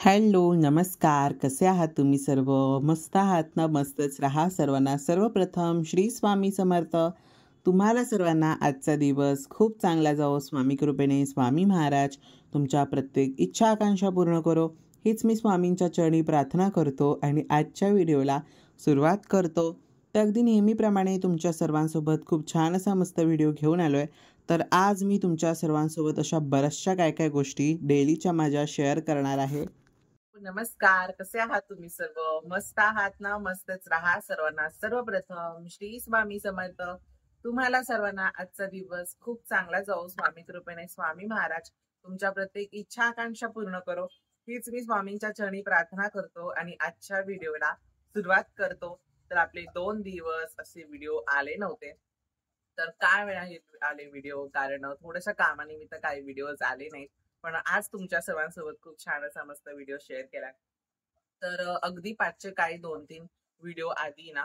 Hello, नमस्कार. कसे आहात तुम्ही सर्व? मस्त आहात ना? मस्तच राहा सर्वांना. सर्वप्रथम श्री स्वामी समर्थ. तुम्हाला सर्वांना आजचा दिवस खूप चांगला जावो स्वामी कृपेने. स्वामी महाराज तुमच्या प्रत्येक इच्छा आकांक्षा पूर्ण करो, हीच मी स्वामींच्या चरणी प्रार्थना करतो आणि आजच्या व्हिडिओला सुरुवात करतो. तर अगदी नेहमीप्रमाणे तुमच्या सर्वांसोबत खूप छान असा मस्त व्हिडिओ घेऊन आलो आहे. तर आज मी तुमच्या सर्वांसोबत अशा बऱ्याचशा काय गोष्टी डेलीच्या माझ्या शेअर करणार आहे. नमस्कार, कसे आहात तुम्ही सर्व? मस्त आहात ना? मस्तच राहा सर्वांना. सर्वप्रथम श्री स्वामी समर्थ. तुम्हाला सर्वांना आजचा दिवस खूप चांगला जाऊ स्वामी कृपेने. स्वामी महाराज तुमच्या प्रत्येक इच्छा आकांक्षा पूर्ण करो, हीच मी स्वामींच्या चरणी प्रार्थना करतो आणि आजच्या व्हिडिओला सुरुवात करतो. तर आपले 2 दिवस असे व्हिडिओ आले नव्हते. तर काय वेळा हे आले व्हिडिओ, कारण थोड्याशा कामानिमित्त काही व्हिडिओज आले नाहीत. पण आज तुमच्या सर्वांसोबत खूप छान असा मस्त व्हिडिओ शेअर केला. तर अगदी पाचचे काही 2-3 व्हिडिओ आधी ना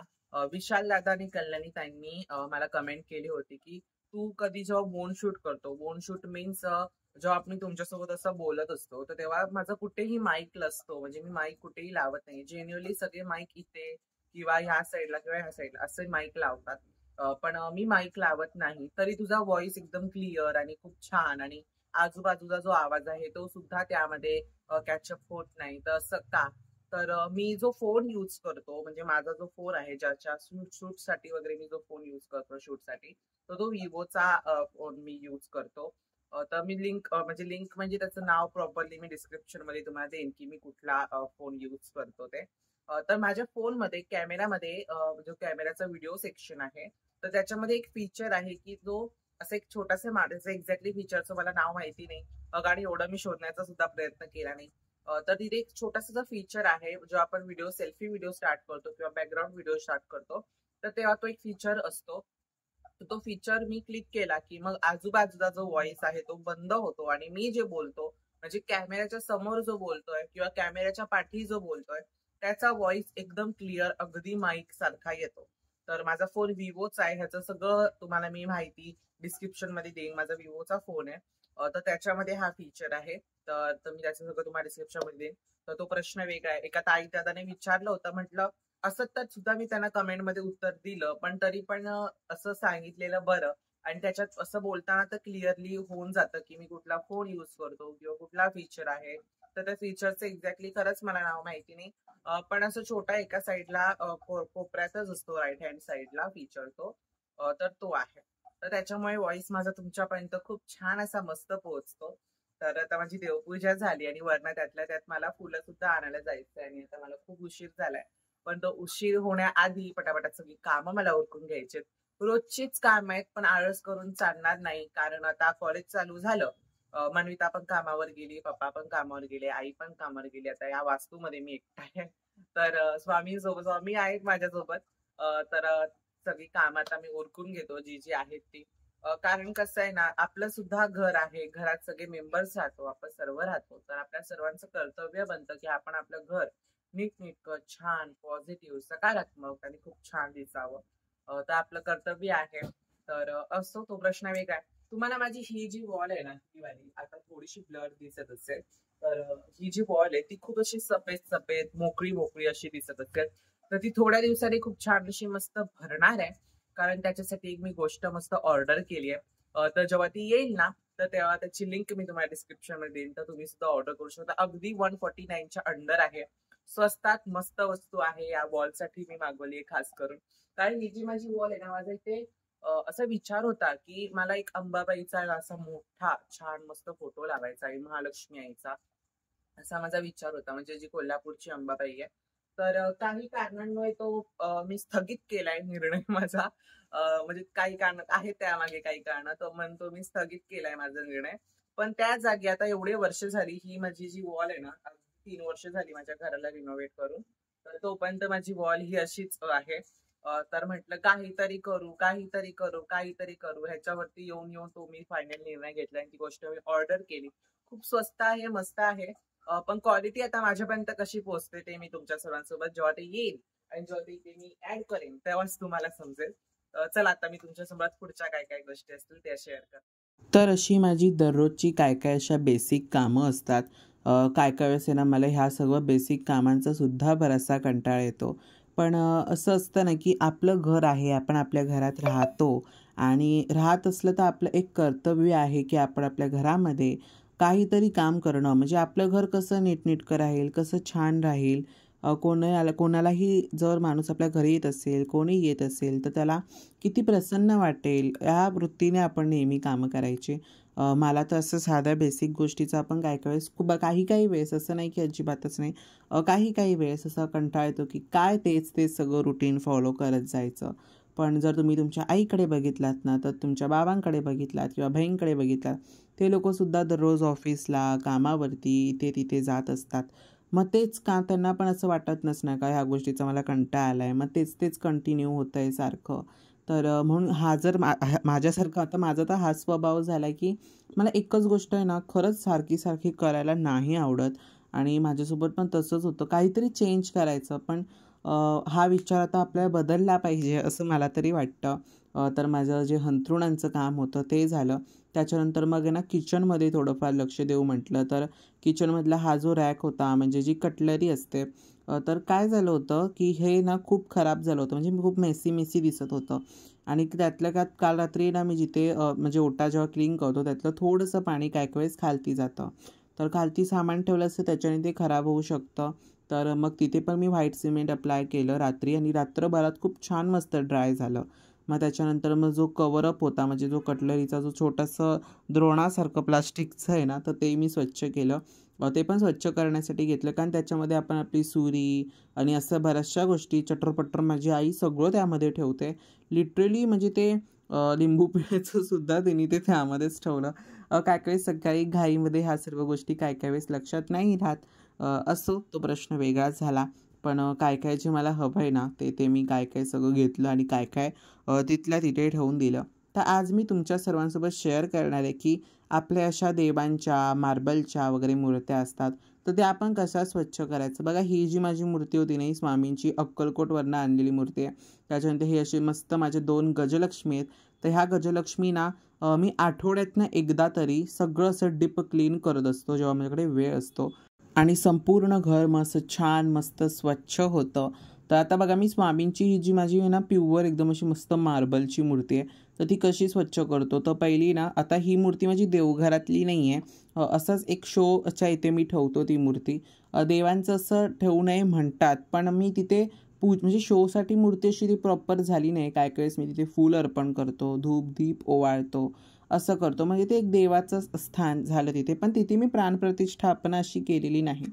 विशाल दादा आणि कल्याणी ताईंनी मला कमेंट केली होती की तू कधी जेव्हा बोन शूट करतो, बोन शूट मीन्स जेव्हा आपण तुमच्यासोबत असं बोलत असतो तर तेव्हा माझं कुठेही माईक नसतो, म्हणजे मी माईक कुठेही लावत नाही. जेन्युअली सगळे माईक इथे किंवा ह्या साईडला किंवा ह्या साईडला असे माईक लावतात. पण मी माईक लावत नाही, तरी तुझा व्हॉइस एकदम क्लिअर आणि खूप छान आणि आजूबाजूचा जो आवाज आहे तो सुद्धा त्यामध्ये कॅचअप होत नाही. तर असं का? तर मी जो फोन यूज करतो, म्हणजे माझा जो फोन आहे ज्याच्या शूटसाठी वगैरे मी जो फोन यूज करतो शूटसाठी, तर तो विवोचा फोन मी यूज करतो. तर मी लिंक म्हणजे त्याचं नाव प्रॉपरली मी डिस्क्रिप्शन मध्ये तुम्हाला देईन की मी कुठला फोन यूज करतो ते. तर माझ्या फोनमध्ये कॅमेरामध्ये जो कॅमेराचा व्हिडिओ सेक्शन आहे, तर त्याच्यामध्ये एक फीचर आहे की जो असं एक छोटासा माझं एक्झॅक्टली फीचरचं मला नाव माहिती नाही, आणि एवढं मी शोधण्याचा सुद्धा प्रयत्न केला नाही. तर तिथे एक छोटासा फीचर आहे, जो आपण सेल्फी व्हिडिओ स्टार्ट करतो किंवा बॅकग्राऊंड व्हिडिओ स्टार्ट करतो, तर तेव्हा तो एक फीचर असतो. तो फीचर मी क्लिक केला की मग आजूबाजूचा जो व्हॉइस आहे तो बंद होतो आणि मी जे बोलतो, म्हणजे कॅमेऱ्याच्या समोर जो बोलतोय किंवा कॅमेऱ्याच्या पाठी जो बोलतोय, त्याचा व्हॉइस एकदम क्लिअर अगदी माईक सारखा येतो. तर माझा फोन विवोचा आहे, ह्याचं सगळं तुम्हाला मी माहिती डिस्क्रिप्शन मध्ये देईन. माझा विवोचा फोन आहे, तर त्याच्यामध्ये हा फीचर आहे. तर मी त्याचं सगळं तुम्हाला डिस्क्रिप्शन मध्ये देईन. तर तो प्रश्न वेगळा आहे. एका ताई दादाने विचारलं होतं, म्हटलं असं तर सुद्धा मी त्यांना कमेंटमध्ये उत्तर दिलं, पण तरी पण असं सांगितलेलं बरं. आणि त्याच्यात असं बोलताना तर क्लिअरली होऊन जातं की मी कुठला फोन यूज करतो किंवा कुठला फीचर आहे. तर त्या फीचरचं एक्झॅक्टली खरंच मला नाव माहिती नाही. पण असं छोटा एका साईडला कोपऱ्यातच असतो, राईट हँड साईडला फीचर तो. तर तो आहे. तर त्याच्यामुळे व्हॉइस माझा तुमच्यापर्यंत खूप छान असा मस्त पोहोचतो. तर आता माझी देवपूजा झाली आणि वरनं त्यातल्या त्यात मला फुलं सुद्धा आणायला जायचंय आणि आता मला खूप उशीर झालाय. पण तो उशीर होण्याआधी पटापट सगळी कामं मला उरकून घ्यायचे. रोजचीच काम आहेत, पण आळस करून चालणार नाही, कारण आता कॉलेज चालू झालं. मानविता पण कामावर गेली, पप्पा पण कामावर गेले, आई पण कामावर गेली. आता या वास्तूमध्ये मी एकटा आहे. तर स्वामी आहेत माझ्यासोबत. तर सगळी कामं आता मी उरकून घेतो जी जी आहेत ती. कारण कसं आहे ना, आपलं सुद्धा घर आहे, घरात सगळे मेंबर्स राहतो, आपण सर्व राहतो. तर आपल्या सर्वांचं कर्तव्य बनतं की आपण आपलं घर नीटनेटकं, छान, पॉझिटिव्ह, सकारात्मक आणि खूप छान दिसावं. तर आपलं कर्तव्य आहे. तर असो, तो प्रश्न वेगळा आहे. तुम्हाला माझी ही जी वॉल आहे ना, ही वाली आता थोडीशी ब्लर दिसत असेल. तर ही जी वॉल आहे ती खूप अशी सफेद सफेद मोकळी मोकळी अशी दिसत असेल. तर ती थोड्या दिवसांनी खूप छान अशी मस्त भरणार आहे, कारण त्याच्यासाठी एक मी गोष्ट मस्त ऑर्डर केली आहे. तर जेव्हा ती येईल ना, तर तेव्हा त्याची लिंक मी तुम्हाला डिस्क्रिप्शन मध्ये देईन, तर तुम्ही सुद्धा ऑर्डर करू शकता. अगदी 149च्या अंडर आहे, स्वस्तात मस्त वस्तू आहे. या वॉल साठी मी मागवली आहे खास करून, कारण ही जी माझी वॉल आहे ना, माझा इथे असा विचार होता की मला एक अंबाबाईचा असा मोठा छान मस्त फोटो लावायचा आहे, महालक्ष्मी आईचा, असा माझा विचार होता, म्हणजे जी कोल्हापूरची अंबाबाई आहे. तर काही कारणांमुळे तो मी स्थगित केलाय निर्णय माझा. म्हणजे काही कारण आहेत त्यामागे, काही कारण, तर म्हणतो मी स्थगित केलाय माझा निर्णय. पण त्या जागी आता एवढे वर्ष झाली, ही माझी जी वॉल आहे ना, 3 वर्ष झाली माझ्या घराला रिनोव्हेट करून, तर तोपर्यंत माझी वॉल ही अशीच आहे. तर म्हटलं काहीतरी करू, काहीतरी करू, काहीतरी करू, ह्याच्यावरती येऊन येऊन तो मी फायनल निर्णय घेतला आणि ती गोष्ट मी ऑर्डर केली. खूप स्वस्त आहे, मस्त आहे. पण क्वालिटी आता माझ्यापर्यंत कशी पोहोचते ते मी तुमच्या सर्वांसोबत जेव्हा ते येईल आणि जेव्हा ते मी ऍड करेन तेव्हाच तुम्हाला समजेल. चला, आता मी तुमच्यासोबत पुढच्या काय काय गोष्टी असतील त्या शेअर करते. तर अशी माझी दररोजची काय अशा बेसिक कामं असतात, काय काय वेळेस आहे ना मला ह्या सगळं बेसिक कामांचा सुद्धा बराचसा कंटाळा येतो. पण असं असतं ना की आपलं घर आहे, आपण आपल्या घरात राहतो आणि राहत असलं तर आपलं एक कर्तव्य आहे की आपण आपल्या घरामध्ये काहीतरी काम करणं, म्हणजे आपलं घर कसं नीटनेटकं राहील, कसं छान राहील. कोणालाही जर माणूस आपल्या घरी येत असेल, कोणी येत असेल तर त्याला किती प्रसन्न वाटेल या वृत्तीने आपण नेहमी कामं करायची. मला तर असं साध्या बेसिक गोष्टीचा आपण काय काय वेळेस खूप काही काही वेळेस असं नाही की अजिबातच नाही, काही काही वेळेस असा कंटाळा येतो की काय तेच तेच सगळं रुटीन फॉलो करत जायचं. पण जर तुम्ही तुमच्या आईकडे बघितलात ना, तर तुमच्या बाबांकडे बघितलात किंवा बहीणकडे बघितलात, ते लोकंसुद्धा दररोज ऑफिसला, कामावरती इथे तिथे जात असतात. मग तेच का त्यांना पण असं वाटत नसणार का ह्या गोष्टीचा मला कंटाळा आला आहे, मग तेच तेच कंटिन्यू होतं आहे सारखं. तर म्हणून हा जर माझ्यासारखा आता माझा तर हा स्वभाव झाला आहे की मला एकच गोष्ट आहे ना खरंच सारखी सारखी करायला नाही आवडत. आणि माझ्यासोबत पण तसंच होतं, काहीतरी चेंज करायचं. पण हा विचार आता आपल्याला बदलला पाहिजे असं मला तरी वाटतं. तर माझं जे अंथरुणांचं काम होतं ते झालं. त्याच्यानंतर मग आहे ना किचनमध्ये थोडंफार लक्ष देऊ म्हटलं, तर किचनमधला हा जो रॅक होता, म्हणजे जी कटलरी असते, तर काय झालं होतं की हे ना खूप खराब झालं होतं, म्हणजे खूप मेसी मेसी दिसत होतं. आणि त्यातल्या त्यात काल रात्री ना मी जिथे म्हणजे ओटा जेव्हा क्लीन करतो त्यातलं थोडंसं पाणी काय काय वेळेस खालती जातं. तर खालती सामान ठेवलं असतं त्याच्याने ते खराब होऊ शकतं. तर मग तिथे पण मी व्हाईट सिमेंट अप्लाय केलं रात्री आणि रात्रभरात खूप छान मस्त ड्राय झालं. मग त्याच्यानंतर मग जो कवरअप होता, म्हणजे जो कटलरीचा जो छोटंसं द्रोणासारखं प्लास्टिकचं आहे ना, तर ते मी स्वच्छ केलं. ते पण स्वच्छ करण्यासाठी घेतलं, कारण त्याच्यामध्ये आपण आपली सुरी आणि असं बऱ्याचशा गोष्टी चटरपटर माझी आई सगळं त्यामध्ये ठेवते. लिटरली म्हणजे ते लिंबू पिळायचं सुद्धा तिने ते त्यामध्येच ठेवलं. काय काय सकाळी घाईमध्ये ह्या सर्व गोष्टी काय काय वेळेस लक्षात नाही राहत. असो, तो प्रश्न वेगळाच झाला. पण काय काय जे मला हवं आहे ना ते ते मी काय काय सगळं घेतलं आणि काय काय तिथल्या तिथे ठेवून दिलं. तर आज मी तुमच्या सर्वांसोबत शेअर करणार आहे की आपल्या अशा देवांच्या, मार्बलच्या वगैरे मूर्त्या असतात, तर त्या आपण कशा स्वच्छ करायचं. बघा, ही जी माझी मूर्ती होती ना, ही स्वामींची अक्कलकोटवरनं आणलेली मूर्ती आहे. त्याच्यानंतर ही अशी मस्त माझे 2 गजलक्ष्मी आहेत. तर ह्या गजलक्ष्मी ना मी आठवड्यातनं एकदा तरी सगळं असं डीप क्लीन करत असतो जेव्हा माझ्याकडे वेळ असतो. आणि संपूर्ण घर मस्त छान मस्त स्वच्छ होतं. तर आता बघा, मी स्वामींची ही जी माझी आहे ना प्युअर एकदम अशी मस्त मार्बलची मूर्ती आहे, तर ती कशी स्वच्छ करतो. तर पहिली ना, आता ही मूर्ती माझी देवघरातली नाही आहे, असंच एक शोच्या इथे मी ठेवतो ती मूर्ती. देवांचं असं ठेवू नये म्हणतात, पण मी तिथे म्हणजे शोसाठी मूर्ती अशी ती प्रॉपर झाली नाही. काय काय वेळेस मी तिथे फूल अर्पण करतो, धूप दीप ओवाळतो, असं करतो. म्हणजे ते एक देवाचं स्थान झालं तिथे, पण तिथे मी प्राणप्रतिष्ठापना अशी केलेली नाही.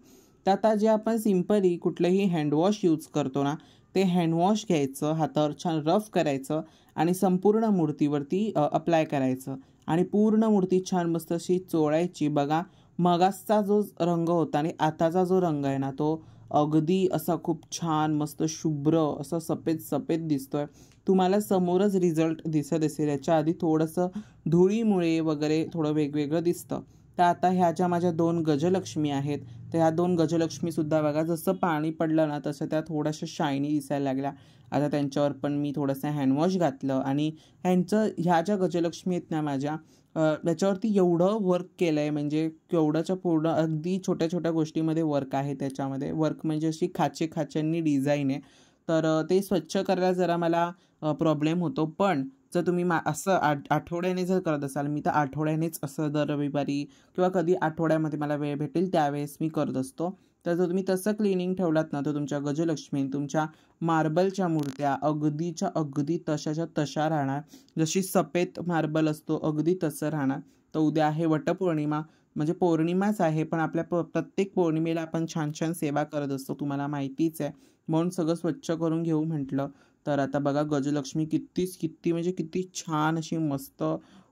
तर आता जे आपण सिम्पली कुठलंही हँडवॉश यूज करतो ना, ते हँडवॉश घ्यायचं, हातावर छान रफ करायचं आणि संपूर्ण मूर्तीवरती अप्लाय करायचं आणि पूर्ण मूर्ती छान मस्त अशी चोळायची. बघा, मगाचचा जो रंग होता आणि आताचा जो रंग आहे ना, तो अगदी असा खूप छान मस्त शुभ्र असा सफेद सफेद दिसतोय. तुम्हाला समोरच रिझल्ट दिसत असेल. याच्या आधी थोडंसं धुळीमुळे वगैरे थोडं वेगवेगळं दिसतं. तर आता ह्या ज्या माझ्या 2 गजलक्ष्मी आहेत, तर ह्या 2 गजलक्ष्मीसुद्धा बघा, जसं पाणी पडलं ना तसं त्या थोड्याशा शायनी दिसायला लागल्या. आता त्यांच्यावर पण मी थोडंसं हँडवॉश घातलं आणि ह्या ज्या गजलक्ष्मी आहेत ना माझ्या, त्याच्यावरती एवढं वर्क केलं आहे, म्हणजे केवढंच्या पूर्ण अगदी छोट्या छोट्या गोष्टीमध्ये वर्क आहे त्याच्यामध्ये. वर्क म्हणजे अशी खाचे खाच्यांनी डिझाईन आहे. तर ते स्वच्छ करायला जरा मला प्रॉब्लेम होतो. पण जर तुम्ही असं आठवड्याने जर करत असाल, मी तर आठवड्यानेच असं दर रविवारी किंवा कधी आठवड्यामध्ये मला वेळ भेटेल त्यावेळेस मी करत असतो. तर जर तुम्ही तसं क्लिनिंग ठेवलात ना, तर तुमच्या गजलक्ष्मी, तुमच्या मार्बलच्या मूर्त्या अगदीच्या अगदी तशाच्या तशा राहणार. जशी सफेद मार्बल असतो अगदी तसं राहणार. तर उद्या आहे वटपौर्णिमा, म्हणजे पौर्णिमाच आहे, पण आपल्या प्रत्येक पौर्णिमेला आपण छान छान सेवा करत असतो, तुम्हाला माहितीच आहे. म्हणून सगळं स्वच्छ करून घेऊ म्हटलं. तर आता बघा, गजलक्ष्मी किती म्हणजे किती छान अशी मस्त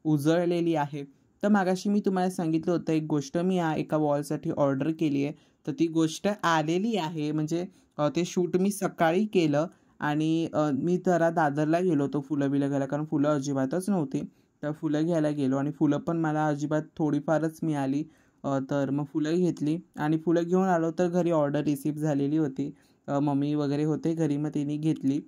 उजळलेली आहे. तर मागाशी मी तुम्हाला सांगितलं होतं एक गोष्ट मी एका वॉलसाठी ऑर्डर केली आहे. तर ती गोष्ट आलेली आहे. म्हणजे ते शूट मी सकाळी केलं आणि मी जरा दादरला गेलो होतो फुलं बिलं घ्यायला, कारण फुलं अजिबातच नव्हती. तर फुलं घ्यायला गेलो आणि फुलं पण मला अजिबात थोडीफारच मिळाली. तर मग फुलं घेतली आणि फुलं घेऊन आलो, तर घरी ऑर्डर रिसीव्ह झालेली होती. मम्मी वगैरे होते घरी, मग तिने घेतली.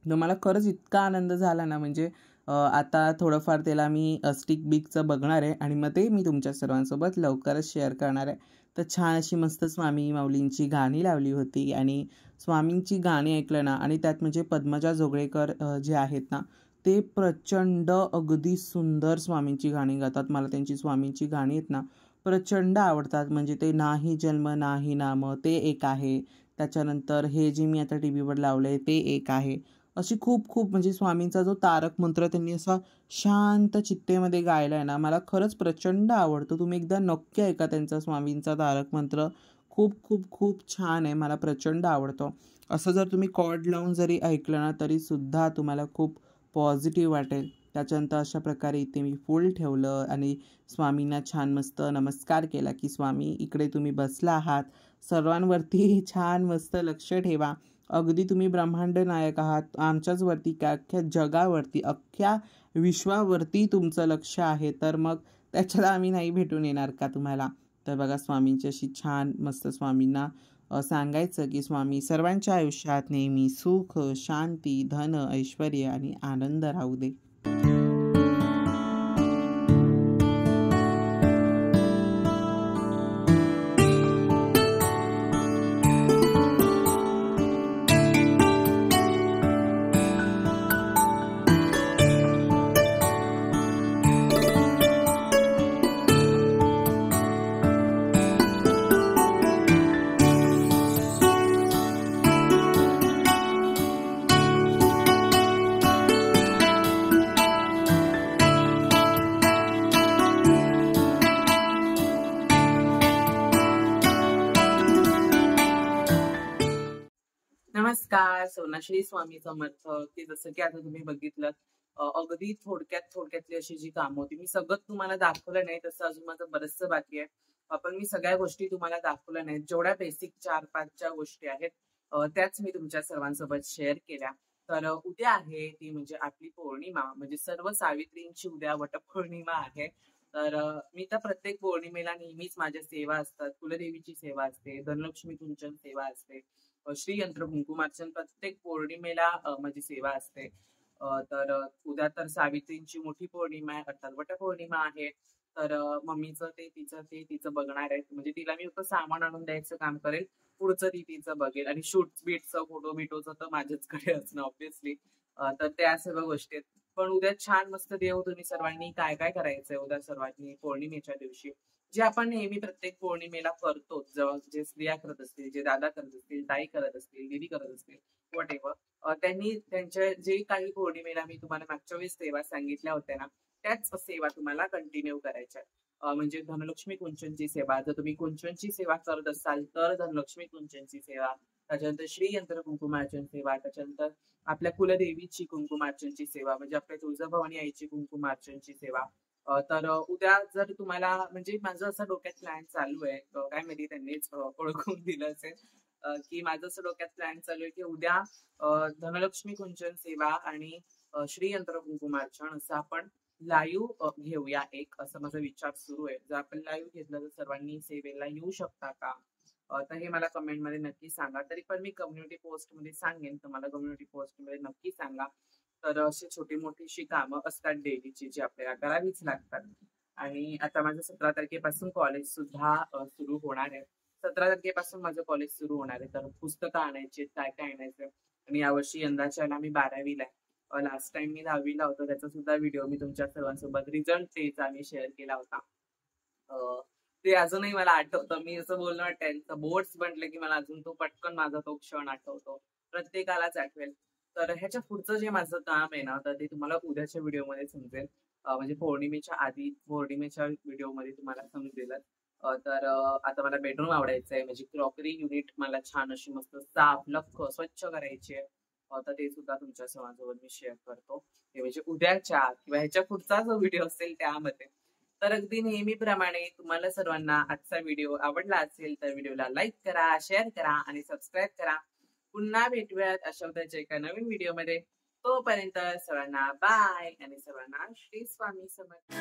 तर मला खरंच इतका आनंद झाला ना, म्हणजे आता थोडंफार त्याला मी स्टिक बिकचं बघणार आहे आणि मग ते मी तुमच्या सर्वांसोबत लवकरच शेअर करणार आहे. तर छान अशी मस्त स्वामी माऊलींची गाणी लावली होती आणि स्वामींची गाणी ऐकलं ना, आणि त्यात म्हणजे पद्मजा जोगळेकर जे आहेत ना, ते प्रचंड अगदी सुंदर स्वामींची गाणी गातात. मला त्यांची स्वामींची गाणी आहेत ना प्रचंड आवडतात. म्हणजे ते नाही जन्म नाही नाम ते एक आहे, त्याच्यानंतर हे जे मी आता टी व्हीवर लावलं आहे ते एक आहे. अशी खूप खूप म्हणजे स्वामींचा जो तारक मंत्र त्यांनी असा शांत चित्तेमध्ये गायला आहे ना, मला खरंच प्रचंड आवडतो. तुम्ही एकदा नक्की ऐका त्यांचा स्वामींचा तारक मंत्र. खूप खूप खूप छान आहे, मला प्रचंड आवडतो. असं जर तुम्ही कॉर्ड लावून जरी ऐकलं ना तरीसुद्धा तुम्हाला खूप पॉझिटिव्ह वाटेल. त्याच्यानंतर अशा प्रकारे इथे मी फूल ठेवलं आणि स्वामींना छान मस्त नमस्कार केला की स्वामी इकडे तुम्ही बसला आहात, सर्वांवरती छान मस्त लक्ष ठेवा. अगदी तुम्ही ब्रह्मांड नायक आहात, आमच्याच वरती काय अख्ख्या जगावरती अख्ख्या विश्वावरती तुमचं लक्ष आहे, तर मग त्याच्याला आम्ही नाही भेटून येणार का तुम्हाला. तर बघा स्वामींची अशी छान मस्त स्वामींना सांगायचं की स्वामी सर्वांच्या आयुष्यात नेहमी सुख शांती धन ऐश्वर आणि आनंद राहू दे. नमस्कार. सोनाश्री स्वामी समर्थ. की जसं की आता तुम्ही बघितलं अगदी थोडक्यातली अशी जी कामं होती मी सगळं तुम्हाला दाखवलं नाही, तसं अजून माझं बरंचसं बाकी आहे. पण मी सगळ्या गोष्टी तुम्हाला दाखवल्या नाहीत. जेवढ्या बेसिक 4-5 ज्या गोष्टी आहेत त्याच मी तुमच्या सर्वांसोबत शेअर केल्या. तर उद्या आहे ती म्हणजे आपली पौर्णिमा, म्हणजे सर्व सावित्रींची उद्या वटपौर्णिमा आहे. तर मी तर प्रत्येक पौर्णिमेला नेहमीच माझ्या सेवा असतात. कुलदेवीची सेवा असते, धनलक्ष्मी कुंचन सेवा असते, श्रीयंत्र कुंकुमार्चन प्रत्येक पौर्णिमेला माझी सेवा असते. तर उद्या तर सावित्रींची मोठी पौर्णिमा आहे, अर्थात वटपौर्णिमा आहे. तर मम्मीचं तिचं बघणार आहे. म्हणजे तिला मी फक्त सामान आणून द्यायचं काम करेल, पुढचं ती तिचं बघेल आणि शूट बीटचं फोटो बिटोचं तर माझ्याचकडे असणं ऑब्व्हियसली. तर त्या सर्व गोष्टी आहेत. पण उद्या छान मस्त देव तुम्ही सर्वांनी काय काय करायचंय उद्या सर्वांनी पौर्णिमेच्या दिवशी, जे आपण नेहमी प्रत्येक पौर्णिमेला करतो, जे स्त्रिया करत असतील, जे दादा करत असतील, ताई करत असतील, दीदी करत असतील, वॉट एव्हर, त्यांनी त्यांच्या जे काही पौर्णिमेला मी तुम्हाला मागच्या वेळेस सेवा सांगितल्या होत्या ना, त्याच सेवा तुम्हाला कंटिन्यू करायच्या. म्हणजे धनलक्ष्मी कुंचनची सेवा, जर तुम्ही कुंचनची सेवा करत असाल तर धनलक्ष्मी कुंचनची सेवा, त्याच्यानंतर श्रीयंत्र कुंकुमार्चन सेवा, त्याच्यानंतर आपल्या कुलदेवीची कुंकुमार्चनची सेवा, म्हणजे आपल्या तुळजाभवानी आईची कुंकुमार्चनची सेवा. तर उद्या जर तुम्हाला म्हणजे माझं असं डोक्यात प्लॅन चालू आहे, काय माहिती त्यांनीच ओळखून दिलं असेल, की माझं असं डोक्यात प्लॅन चालू आहे की उद्या धनलक्ष्मी कुंचन सेवा आणि श्रीयंत्र कुंकुमार्चन असं आपण लाईव्ह घेऊया एक, असं माझा विचार सुरू आहे. जर आपण लाईव्ह घेतलं तर सर्वांनी सेवेला येऊ शकता का? तर हे मला कमेंटमध्ये नक्की सांगा. तरी पण मी कम्युनिटी पोस्टमध्ये सांगेन, तर मला कम्युनिटी पोस्टमध्ये नक्की सांगा. तर अशी छोटी मोठीशी कामं असतात डेलीची, जी आपल्याला करावीच लागतात. आणि आता माझं 17 तारखेपासून कॉलेज सुद्धा सुरू होणार आहे. 17 तारखेपासून माझं कॉलेज सुरू होणार आहे. तर पुस्तकं आणायची, काय काय आणायचं. आणि यावर्षी यंदाच्याला मी 12वीला आहे. लास्ट टाइम मी 10वीला होतो, त्याचा सुद्धा व्हिडिओ मी तुमच्या सर्वांसोबत रिझल्ट डेचा मी शेअर केला होता. ते अजूनही मला आठवतं. मी असं बोलणार 10th बोर्ड्स म्हटलं की मला अजून तो पटकन माझा तो क्षण आठवतो. प्रत्येकालाच आठवेल. तर ह्याच्या पुढचं जे माझं काम आहे ना, तर ते तुम्हाला उद्याच्या व्हिडिओमध्ये समजेल. म्हणजे पौर्णिमेच्या आधी पौर्णिमेच्या व्हिडिओमध्ये तुम्हाला समजेलच. तर आता मला बेडरूम आवडायचं आहे. म्हणजे क्रॉकरी युनिट मला छान अशी मस्त साफ लख्ख स्वच्छ करायची आहे. तर ते सुद्धा तुमच्या सर्वांसोबत मी शेअर करतो. ते म्हणजे उद्याच्या किंवा ह्याच्या पुढचा जो व्हिडिओ असेल त्यामध्ये. तर अगदी नेहमीप्रमाणे तुम्हाला सर्वांना आजचा व्हिडिओ आवडला असेल तर व्हिडिओला लाईक करा, शेअर करा आणि सबस्क्राईब करा. पुन्हा भेटूयात अशा उद्याच्या एका नवीन व्हिडिओमध्ये. तोपर्यंत सर्वांना बाय आणि सर्वांना श्री स्वामी समर्थ.